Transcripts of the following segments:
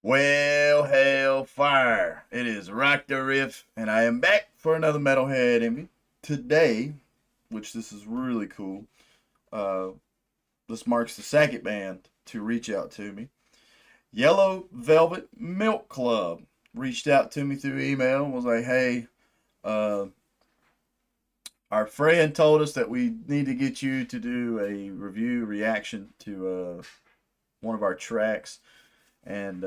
Well, hell, fire. It is RockdaRiff, and I am back for another Metalhead Envy. Today, which this is really cool, uh, this marks the second band to reach out to me. Yellow Velvet Milk Club reached out to me through email and was like, hey, uh, our friend told us that we need to get you to do a review reaction to one of our tracks. And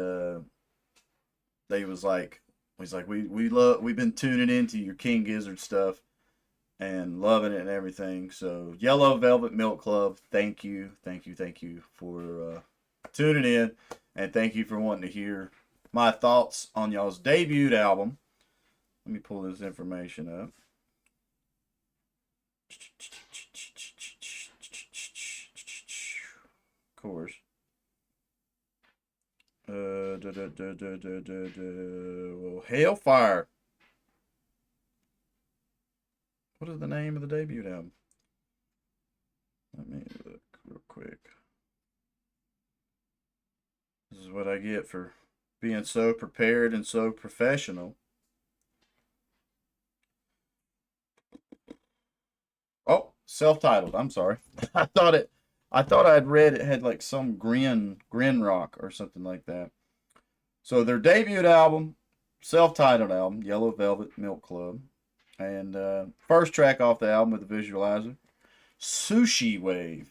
they was like, he's like, we've been tuning into your King Gizzard stuff and loving it and everything. So Yellow Velvet Milk Club, thank you for tuning in, and thank you for wanting to hear my thoughts on y'all's debut album. Let me pull this information up. Of course. Well, Hellfire. What is the name of the debut album? Let me look real quick. This is what I get for being so prepared and so professional. Oh, self-titled. I'm sorry. I thought I'd read it had like some grin rock or something like that. So their debut album, self-titled album, Yellow Velvet Milk Club, and first track off the album with the visualizer, Shushiewave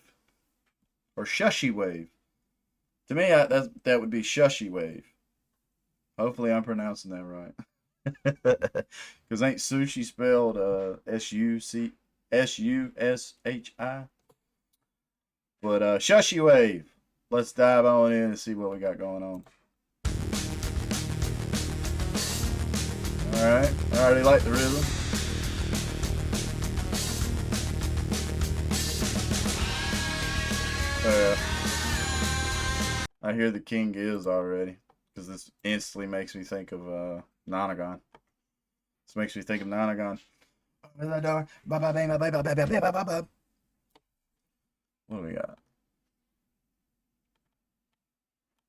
or Shushiewave. To me, that would be Shushiewave. Hopefully, I'm pronouncing that right. Because ain't sushi spelled Sushi? But Shushiewave. Let's dive on in and see what we got going on. Alright, I already like the rhythm. I hear the King Giz already, because this instantly makes me think of Nonagon. This makes me think of Nonagon. What do we got?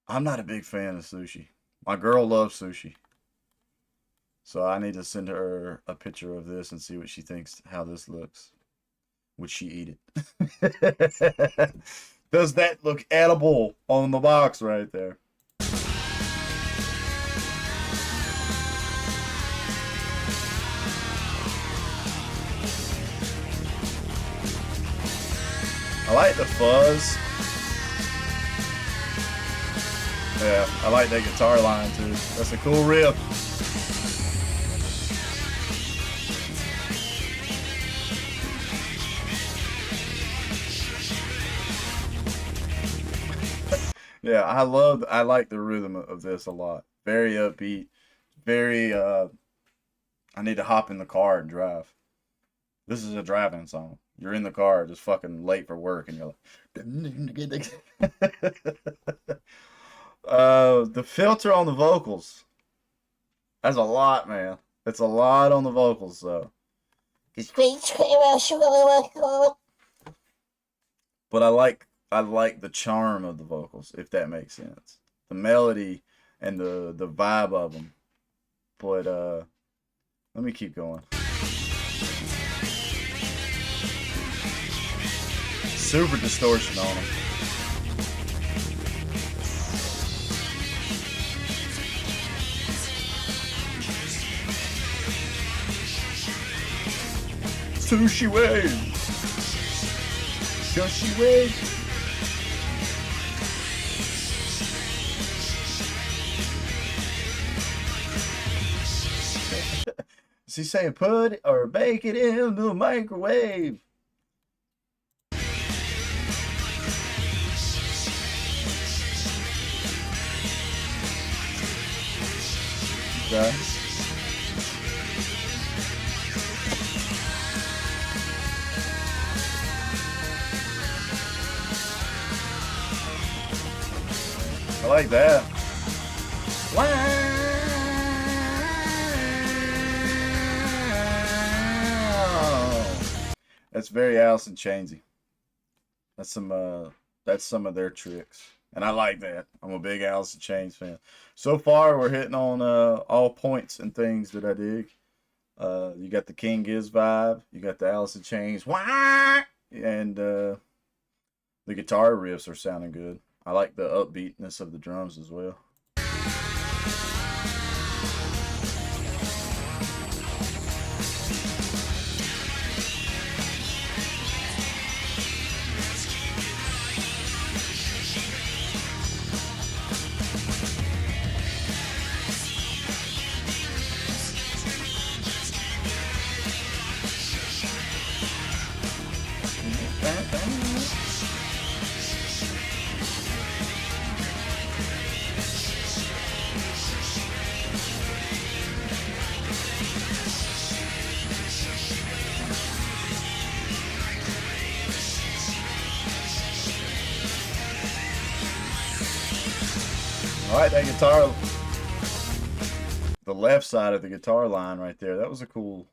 I'm not a big fan of sushi. My girl loves sushi. So I need to send her a picture of this and see what she thinks, how this looks. Would she eat it? Does that look edible on the box right there? I like the fuzz. Yeah, I like that guitar line too. That's a cool riff. Yeah, I like the rhythm of this a lot. Very upbeat. Very I need to hop in the car and drive. This is a driving song. You're in the car, just fucking late for work, and you're like, the filter on the vocals. That's a lot, man. It's a lot on the vocals, though. But I like the charm of the vocals, if that makes sense. The melody and the vibe of them. But let me keep going. Super distortion on them. Shushiewave. Shushiewave. Is he saying put it or bake it in the microwave? Okay. I like that. Wow. That's very Alice in Chainsy. That's some of their tricks. And I like that. I'm a big Alice in Chains fan. So far, we're hitting on all points and things that I dig. You got the King Giz vibe. You got the Alice in Chains. Wah! And the guitar riffs are sounding good. I like the upbeatness of the drums as well. All right, that guitar, the left side of the guitar line right there, that was a cool.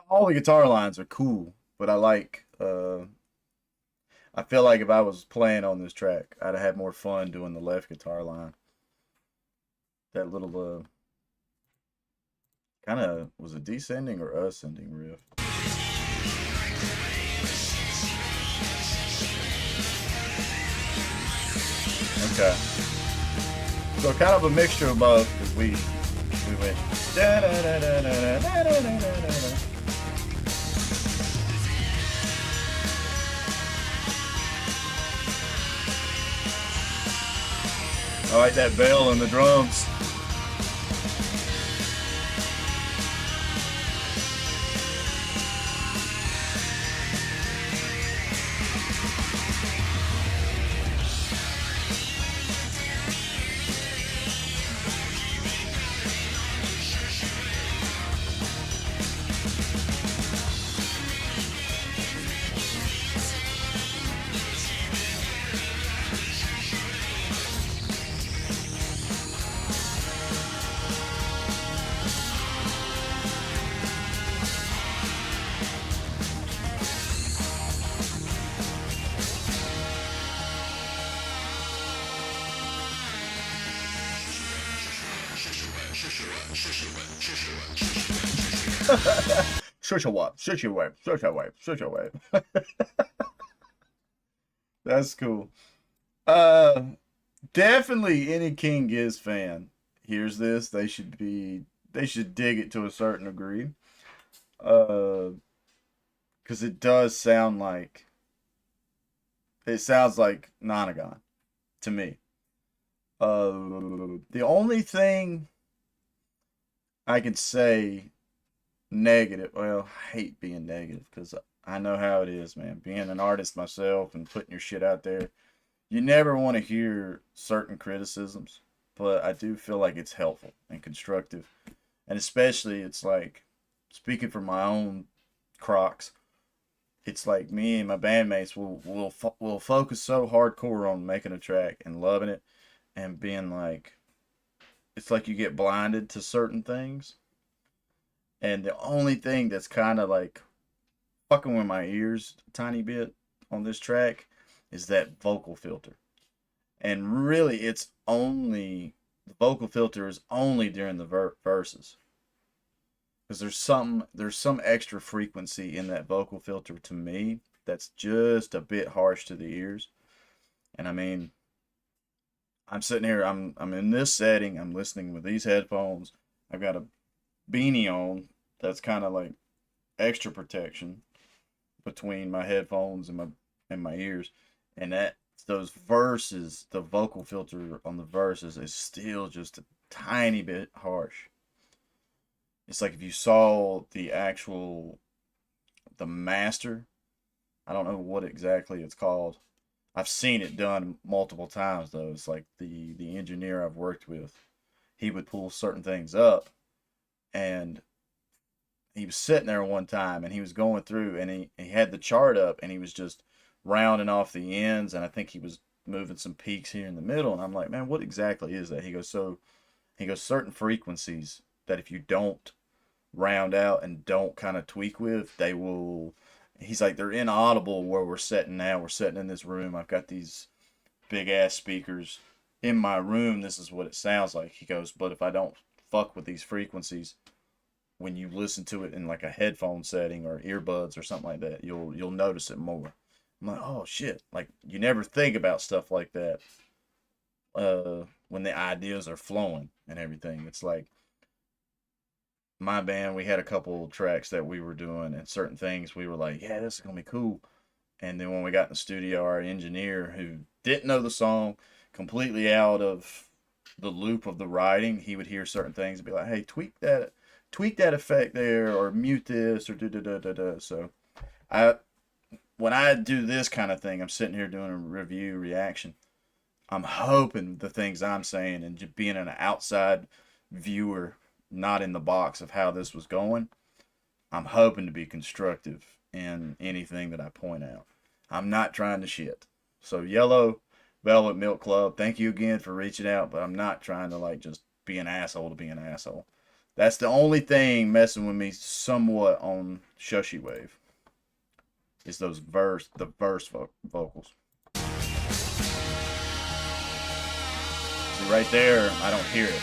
All the guitar lines are cool, but I like. I feel like if I was playing on this track, I'd have had more fun doing the left guitar line. That little kind of was a descending or ascending riff. Okay, so kind of a mixture of both because we went da da da da da da da da da da. I like that bell and the drums. Shushiewave, Shushiewave, Shushiewave, Shushiewave. That's cool. Uh, Definitely any King Giz fan hears this. They should dig it to a certain degree. Uh, because it sounds like Nonagon to me. The only thing I can say negative, well, I hate being negative because I know how it is, man. Being an artist myself and putting your shit out there, you never want to hear certain criticisms, but I do feel like it's helpful and constructive. And especially, it's like, speaking for my own Crocs, it's like me and my bandmates will focus so hardcore on making a track and loving it and being like, it's like you get blinded to certain things. And the only thing that's kind of like fucking with my ears a tiny bit on this track is that vocal filter. And really, the vocal filter is only during the verses because there's some extra frequency in that vocal filter to me that's just a bit harsh to the ears. And I mean, I'm sitting here, I'm in this setting, I'm listening with these headphones. I've got a beanie on that's kind of like extra protection between my headphones and my ears, and that those verses, the vocal filter on the verses is still just a tiny bit harsh. It's like if you saw the master. I don't know what exactly it's called. I've seen it done multiple times though. It's like the engineer I've worked with, he would pull certain things up, and he was sitting there one time and he was going through and he had the chart up and he was just rounding off the ends, and I think he was moving some peaks here in the middle, and I'm like, man, what exactly is that? He goes certain frequencies that if you don't round out and don't kind of tweak with, they will, he's like, they're inaudible where we're sitting now. We're sitting in this room. I've got these big ass speakers in my room. This is what it sounds like. He goes, but if I don't fuck with these frequencies, when you listen to it in like a headphone setting or earbuds or something like that, you'll notice it more. I'm like, oh shit! Like you never think about stuff like that when the ideas are flowing and everything. It's like my band, we had a couple tracks that we were doing and certain things we were like, yeah, this is gonna be cool. And then when we got in the studio, our engineer who didn't know the song, completely out of the loop of the writing, he would hear certain things and be like, hey, tweak that effect there, or mute this, or da da da da da. So I when I do this kind of thing, I'm sitting here doing a review reaction. I'm hoping the things I'm saying and just being an outside viewer, not in the box of how this was going, I'm hoping to be constructive in anything that I point out. I'm not trying to shit. So Yellow Velvet Milk Club, thank you again for reaching out, but I'm not trying to like just be an asshole to be an asshole. That's the only thing messing with me somewhat on Shushiewave. Is the verse vocals. See right there, I don't hear it.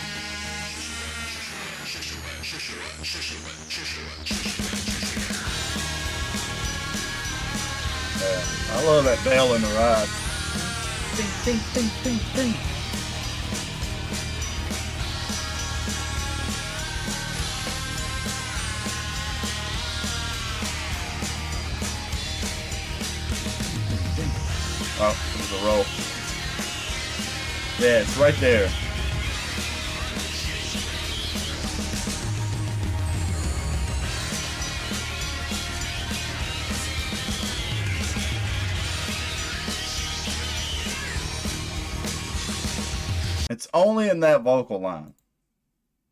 I love that bell in the ride. Ding, ding, ding, ding, ding. Oh, there's a roll. Yeah, it's right there. It's only in that vocal line.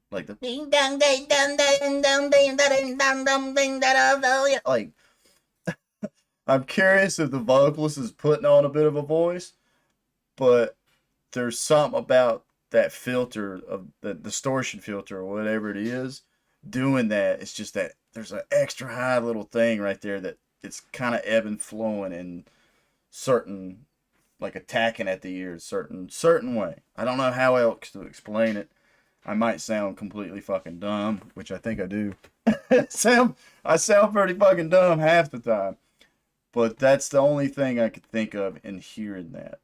Like the ding dong ding dong ding dong ding dong dong ding dong. Like I'm curious if the vocalist is putting on a bit of a voice, but there's something about that filter of the distortion filter or whatever it is doing that. It's just that there's an extra high little thing right there that it's kind of ebb and flowing in certain, like attacking at the ears certain way. I don't know how else to explain it. I might sound completely fucking dumb, which I think I do. I sound pretty fucking dumb half the time. But that's the only thing I could think of in hearing that.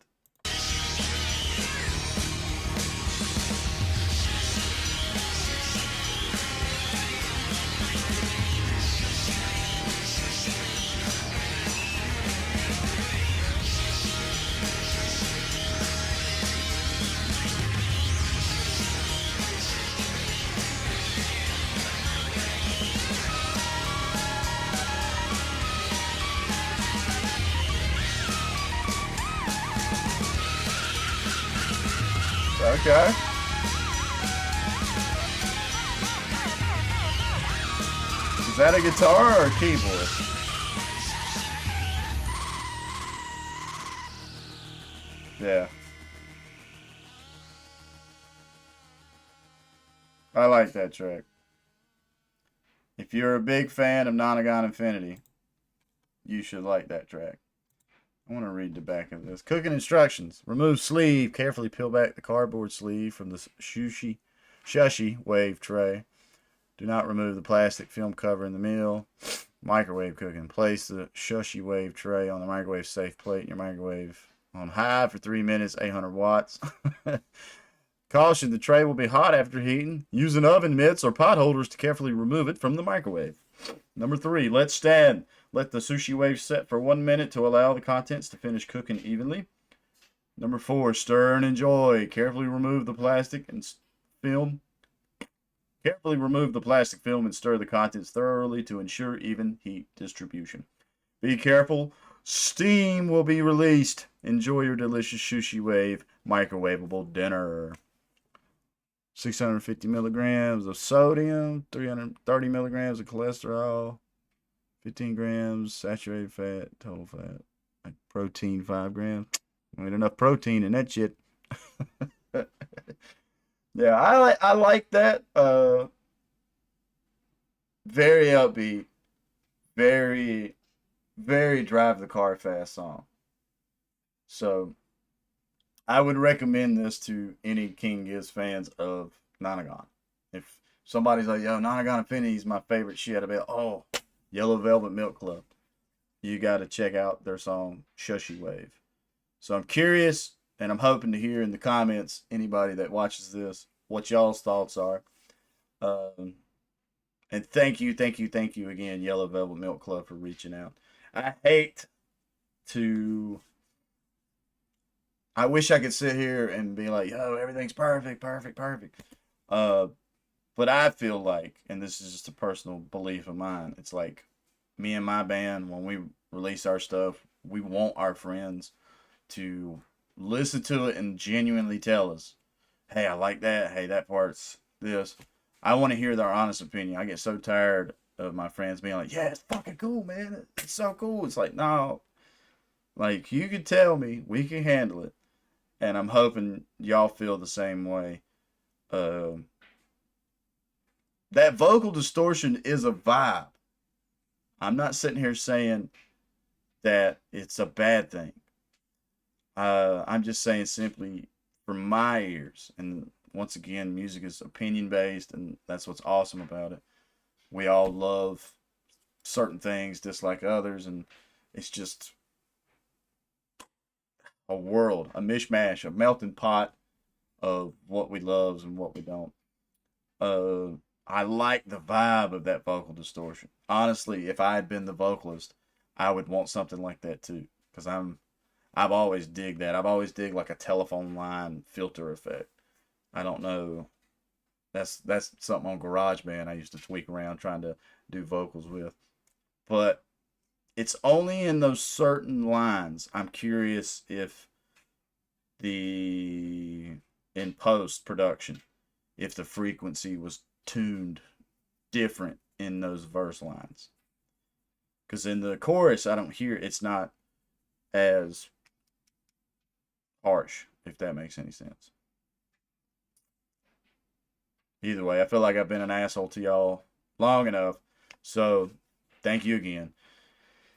Okay. Is that a guitar or a keyboard? Yeah. I like that track. If you're a big fan of Nonagon Infinity, you should like that track. I want to read the back of this. Cooking instructions. Remove sleeve. Carefully peel back the cardboard sleeve from the Shushiewave tray. Do not remove the plastic film cover in the meal. Microwave cooking. Place the Shushiewave tray on the microwave safe plate in your microwave on high for 3 minutes, 800 watts. Caution, the tray will be hot after heating. Use an oven mitts or pot holders to carefully remove it from the microwave. Number 3, let stand. Let the Shushiewave set for 1 minute to allow the contents to finish cooking evenly. Number 4, stir and enjoy. Carefully remove the plastic film. Carefully remove the plastic film and stir the contents thoroughly to ensure even heat distribution. Be careful. Steam will be released. Enjoy your delicious Shushiewave microwavable dinner. 650 milligrams of sodium, 330 milligrams of cholesterol, 15 grams saturated fat, total fat, like protein 5 grams. Ain't enough protein in that shit. Yeah, I like that. Very upbeat, very drive the car fast song. So I would recommend this to any King Giz fans of Nonagon. If somebody's like, yo, Nonagon Infinity is my favorite shit, I'd be like, oh, Yellow Velvet Milk Club. You got to check out their song Shushiewave. So I'm curious, and I'm hoping to hear in the comments anybody that watches this what y'all's thoughts are. Um, and thank you again, Yellow Velvet Milk Club, for reaching out. I hate to. I wish I could sit here and be like, "Yo, everything's perfect, perfect, perfect." Uh, but I feel like, and this is just a personal belief of mine, it's like me and my band when we release our stuff, we want our friends to listen to it and genuinely tell us, hey, I like that. Hey, that part's this. I want to hear their honest opinion. I get so tired of my friends being like, yeah, it's fucking cool, man. It's so cool. It's like, no, like you can tell me, we can handle it. And I'm hoping y'all feel the same way. Uh, that vocal distortion is a vibe. I'm not sitting here saying that it's a bad thing. I'm just saying simply from my ears, and once again, music is opinion based, and that's what's awesome about it. We all love certain things, dislike others, and it's just a world, a mishmash, a melting pot of what we love and what we don't. Uh, I like the vibe of that vocal distortion. Honestly, if I had been the vocalist, I would want something like that too, because I've always digged that. I've always digged like a telephone line filter effect. I don't know. That's something on GarageBand I used to tweak around trying to do vocals with. But it's only in those certain lines. I'm curious if the in post production, if the frequency was tuned different in those verse lines. Because in the chorus, I don't hear it's not as harsh, if that makes any sense. Either way, I feel like I've been an asshole to y'all long enough. So, thank you again.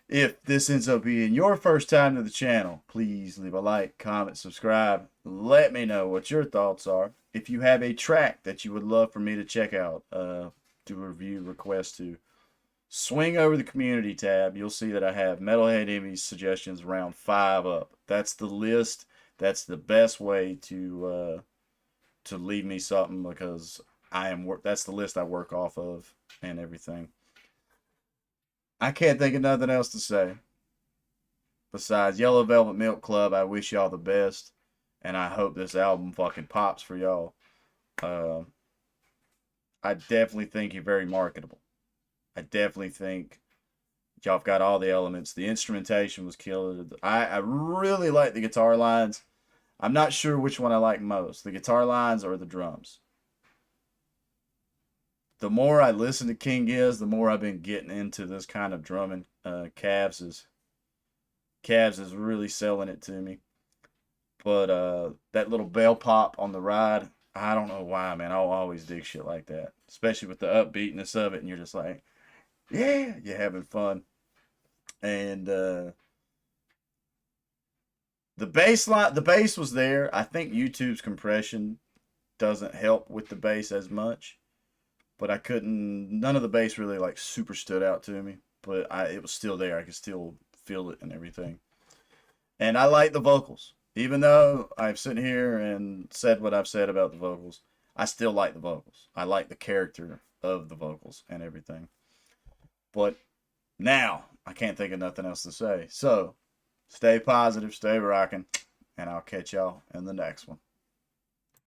If this ends up being your first time to the channel, please leave a like, comment, subscribe. Let me know what your thoughts are. If you have a track that you would love for me to check out, do a review request to, swing over the community tab. You'll see that I have Metalhead Envies suggestions round 5 up. That's the list. That's the best way to leave me something because that's the list I work off of and everything. I can't think of nothing else to say. Besides Yellow Velvet Milk Club, I wish y'all the best. And I hope this album fucking pops for y'all. Uh, I definitely think you're very marketable. I definitely think y'all have got all the elements. The instrumentation was killer. I really like the guitar lines. I'm not sure which one I like most, the guitar lines or the drums. The more I listen to King Giz, the more I've been getting into this kind of drumming. Cavs is really selling it to me. But that little bell pop on the ride, I don't know why, man. I'll always dig shit like that, especially with the upbeatness of it, and you're just like, yeah, you're having fun. And the bass was there. I think YouTube's compression doesn't help with the bass as much, but I couldn't. None of the bass really like super stood out to me, but it was still there. I could still feel it and everything. And I like the vocals. Even though I've sitting here and said what I've said about the vocals, I still like the vocals. I like the character of the vocals and everything. But now, I can't think of nothing else to say. So, stay positive, stay rocking, and I'll catch y'all in the next one.